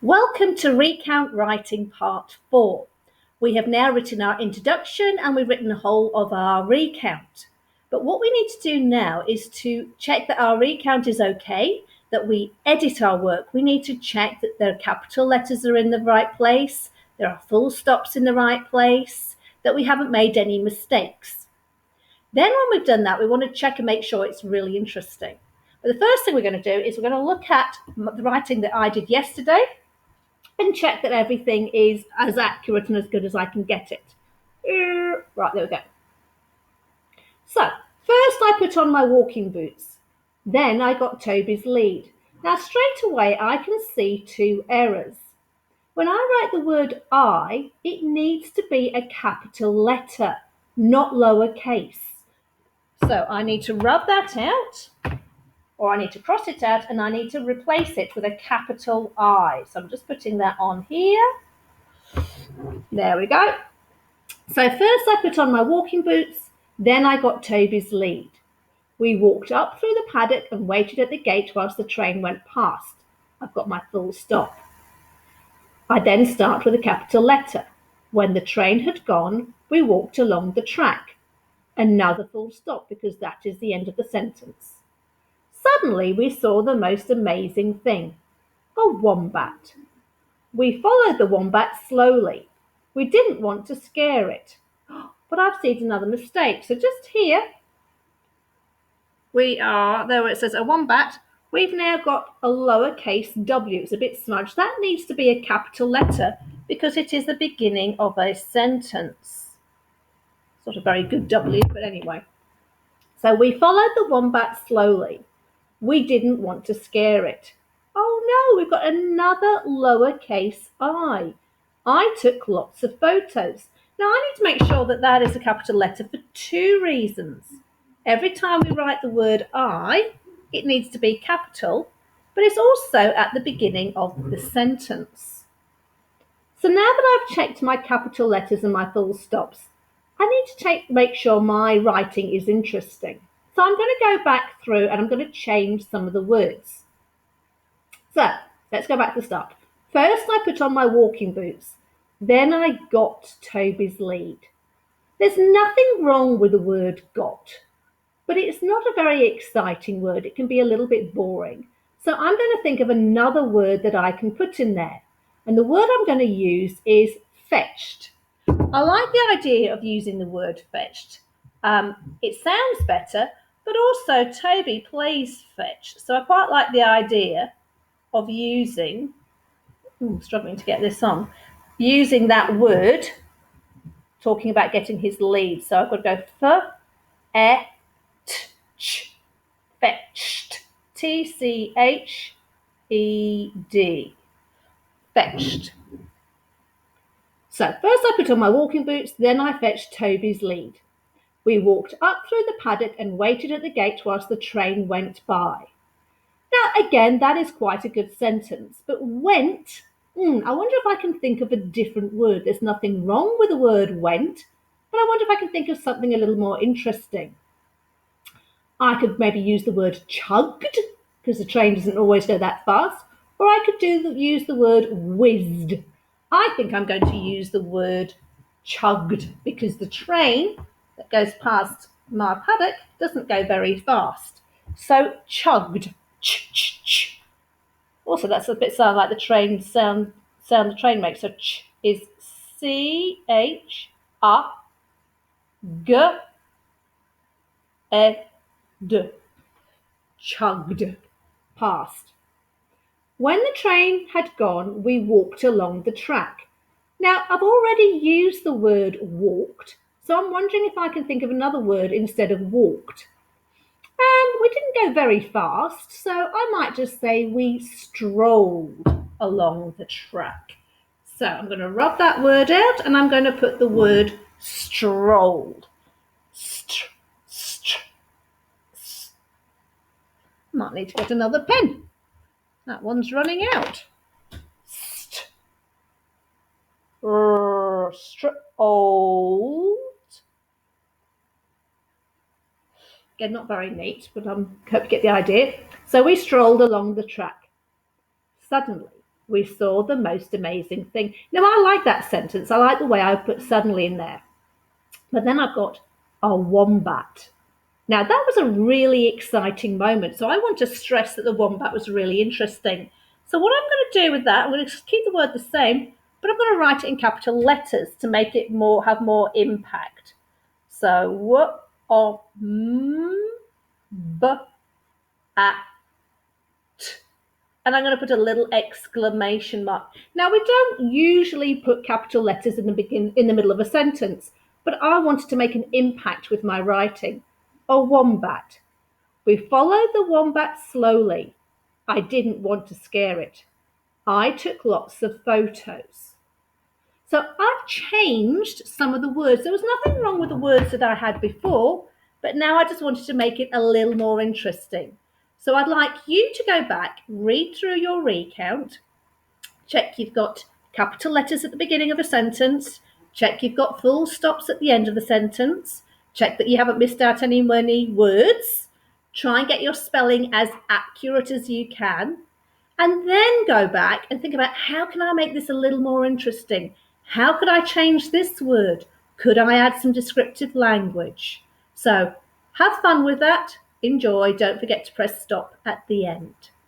Welcome to Recount Writing Part 4. We have now written our introduction and we've written the whole of our recount. But what we need to do now is to check that our recount is okay, that we edit our work. We need to check that the capital letters are in the right place, there are full stops in the right place, that we haven't made any mistakes. Then when we've done that, we want to check and make sure it's really interesting. But the first thing we're going to do is we're going to look at the writing that I did yesterday and check that everything is as accurate and as good as I can get it. Right, there we go. So, first I put on my walking boots. Then I got Toby's lead. Now, straight away, I can see two errors. When I write the word I, it needs to be a capital letter, not lowercase. So I need to rub that out, or I need to cross it out, and I need to replace it with a capital I. So I'm just putting that on here. There we go. So first I put on my walking boots, then I got Toby's lead. We walked up through the paddock and waited at the gate whilst the train went past. I've got my full stop. I then start with a capital letter. When the train had gone, we walked along the track. Another full stop because that is the end of the sentence. Suddenly we saw the most amazing thing, a wombat. We followed the wombat slowly. We didn't want to scare it. But I've seen another mistake. So just here, we are, there where it says a wombat, we've now got a lowercase w. It's a bit smudged. That needs to be a capital letter because it is the beginning of a sentence. It's not a very good W, but anyway. So we followed the wombat slowly. We didn't want to scare it. Oh no, we've got another lowercase I. I took lots of photos. Now I need to make sure that that is a capital letter for two reasons. Every time we write the word I, it needs to be capital, but it's also at the beginning of the sentence. So now that I've checked my capital letters and my full stops, I need to make sure my writing is interesting. So I'm going to go back through and I'm going to change some of the words. So let's go back to the start. First, I put on my walking boots. Then I got Toby's lead. There's nothing wrong with the word got, but it's not a very exciting word. It can be a little bit boring. So I'm going to think of another word that I can put in there. And the word I'm going to use is fetched. I like the idea of using the word fetched. It sounds better, but also Toby plays fetch. So I quite like the idea of using, struggling to get this on, using that word, talking about getting his lead. So I've got to go fetched, T-C-H-E-D, fetched. So first I put on my walking boots, then I fetched Toby's lead. We walked up through the paddock and waited at the gate whilst the train went by. Now, again, that is quite a good sentence, but went, I wonder if I can think of a different word. There's nothing wrong with the word went, but I wonder if I can think of something a little more interesting. I could maybe use the word chugged, because the train doesn't always go that fast, or I could use the word whizzed. I think I'm going to use the word chugged, because the train that goes past my paddock doesn't go very fast. So chugged. Ch. Also, that's a bit sound like the train sound the train makes. So ch is C-H-U-G-G-E-D. Chugged. Past. When the train had gone, we walked along the track. Now, I've already used the word walked, so I'm wondering if I can think of another word instead of walked. We didn't go very fast, so I might just say we strolled along the track. So I'm going to rub that word out and I'm going to put the word strolled. Might need to get another pen. That one's running out. Strolled. Again, not very neat, but I hope you get the idea. So we strolled along the track. Suddenly, we saw the most amazing thing. Now, I like that sentence. I like the way I put suddenly in there. But then I've got a wombat. Now, that was a really exciting moment. So I want to stress that the wombat was really interesting. So what I'm going to do with that, I'm going to keep the word the same, but I'm going to write it in capital letters to make it have more impact. So w-o-m-b-a-t. And I'm going to put a little exclamation mark. Now, we don't usually put capital letters in the middle of a sentence, but I wanted to make an impact with my writing. A wombat. We followed the wombat slowly. I didn't want to scare it. I took lots of photos. So I've changed some of the words. There was nothing wrong with the words that I had before, but now I just wanted to make it a little more interesting. So I'd like you to go back, read through your recount, check you've got capital letters at the beginning of a sentence, check you've got full stops at the end of the sentence, check that you haven't missed out any words, try and get your spelling as accurate as you can, and then go back and think about, how can I make this a little more interesting? How could I change this word? Could I add some descriptive language? So have fun with that. Enjoy. Don't forget to press stop at the end.